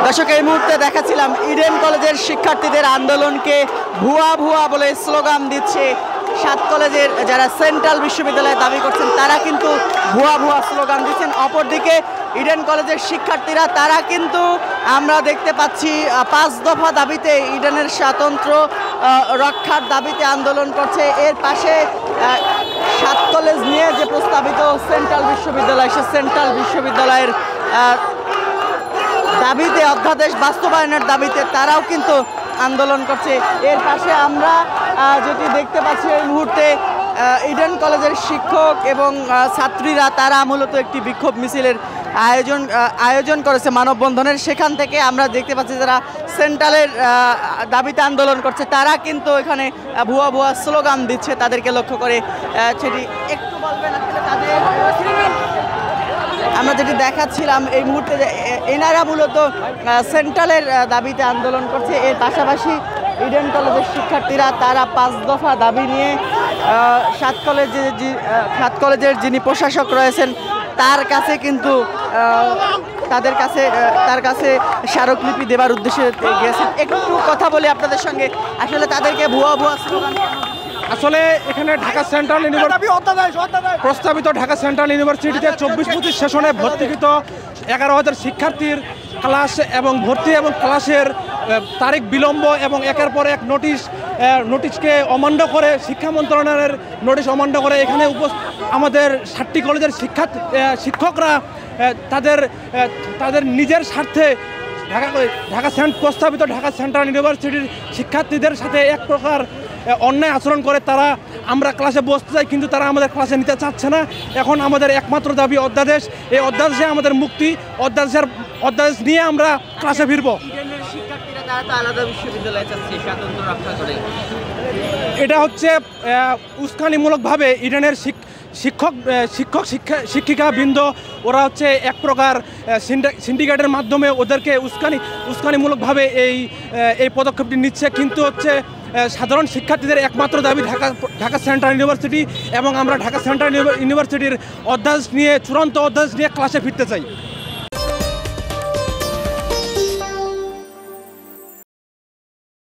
দর্শক, এই মুহূর্তে দেখাচ্ছিলাম ইডেন কলেজের শিক্ষার্থীদের আন্দোলনকে ভুয়া ভুয়া বলে স্লোগান দিচ্ছে। 7 কলেজের যারা সেন্ট্রাল বিশ্ববিদ্যালয়ে দাবি করছেন তারা কিন্তু ভুয়া ভুয়া স্লোগান দিচ্ছেন। অপরদিকে ইডেন কলেজের শিক্ষার্থীরা তারা কিন্তু আমরা দেখতে পাচ্ছি 5 দফা দাবিতে ইডেনের স্বাতন্ত্র্য রক্ষার দাবিতে আন্দোলন করছে। এর পাশে 7 কলেজ নিয়ে যে প্রস্তাবিত সেন্ট্রাল বিশ্ববিদ্যালয়, সে সেন্ট্রাল বিশ্ববিদ্যালয়ের দাবিতে, অধ্যাদেশ বাস্তবায়নের দাবিতে তারাও কিন্তু আন্দোলন করছে। এর পাশে আমরা যেটি দেখতে পাচ্ছি এই মুহূর্তে ইডেন কলেজের শিক্ষক এবং ছাত্রীরা তারা মূলত একটি বিক্ষোভ মিছিলের আয়োজন করেছে মানববন্ধনের। সেখান থেকে আমরা দেখতে পাচ্ছি যারা সেন্ট্রালের দাবিতে আন্দোলন করছে তারা কিন্তু এখানে ভুয়া ভুয়া স্লোগান দিচ্ছে তাদেরকে লক্ষ্য করে। সেটি একটু বলবেন আসলে তাদের, আমরা যেটি দেখাচ্ছিলাম এই মুহূর্তে এনারা মূলত সেন্ট্রালের দাবিতে আন্দোলন করছে। এর পাশাপাশি ইডেন কলেজের শিক্ষার্থীরা তারা 5 দফা দাবি নিয়ে 7 কলেজের যিনি প্রশাসক রয়েছেন তার কাছে কিন্তু তার কাছে স্মারকলিপি দেবার উদ্দেশ্যে গিয়েছেন। একটু কথা বলি আপনাদের সঙ্গে, আসলে তাদেরকে ভুয়া ভুয়া স্লোগান আসলে এখানে ঢাকা সেন্ট্রাল ইউনিভার্সিটি প্রস্তাবিত ঢাকা সেন্ট্রাল ইউনিভার্সিটিতে 24-25 সেশনে ভর্তিকৃত 11,000 শিক্ষার্থীর ক্লাস এবং ভর্তি এবং ক্লাসের তারিখ বিলম্ব এবং একের পর এক নোটিশকে অমান্য করে, শিক্ষা মন্ত্রণালয়ের নোটিশ অমান্য করে এখানে আমাদের 7টি কলেজের শিক্ষকরা তাদের নিজের স্বার্থে প্রস্তাবিত ঢাকা সেন্ট্রাল ইউনিভার্সিটির শিক্ষার্থীদের সাথে এক প্রকার অন্যায় আচরণ করে। আমরা ক্লাসে বসতে চাই কিন্তু তারা আমাদের ক্লাসে নিতে চাচ্ছে না। এখন আমাদের একমাত্র দাবি অধ্যাদেশ। এই অধ্যাদেশে আমাদের মুক্তি, অধ্যাদেশ নিয়ে আমরা ক্লাসে ফিরব। এটা হচ্ছে উস্কানিমূলকভাবে ইডেনের শিক্ষিকা বৃন্দ ওরা হচ্ছে এক প্রকার সিন্ডিকেটের মাধ্যমে ওদেরকে উস্কানিমূলকভাবে এই পদক্ষেপটি নিচ্ছে। কিন্তু হচ্ছে সাধারণ শিক্ষার্থীদের একমাত্র দাবি ঢাকা সেন্ট্রাল ইউনিভার্সিটি, এবং আমরা ঢাকা সেন্ট্রাল ইউনিভার্সিটির চূড়ান্ত অধ্যাদেশ নিয়ে ক্লাসে ফিরতে চাই।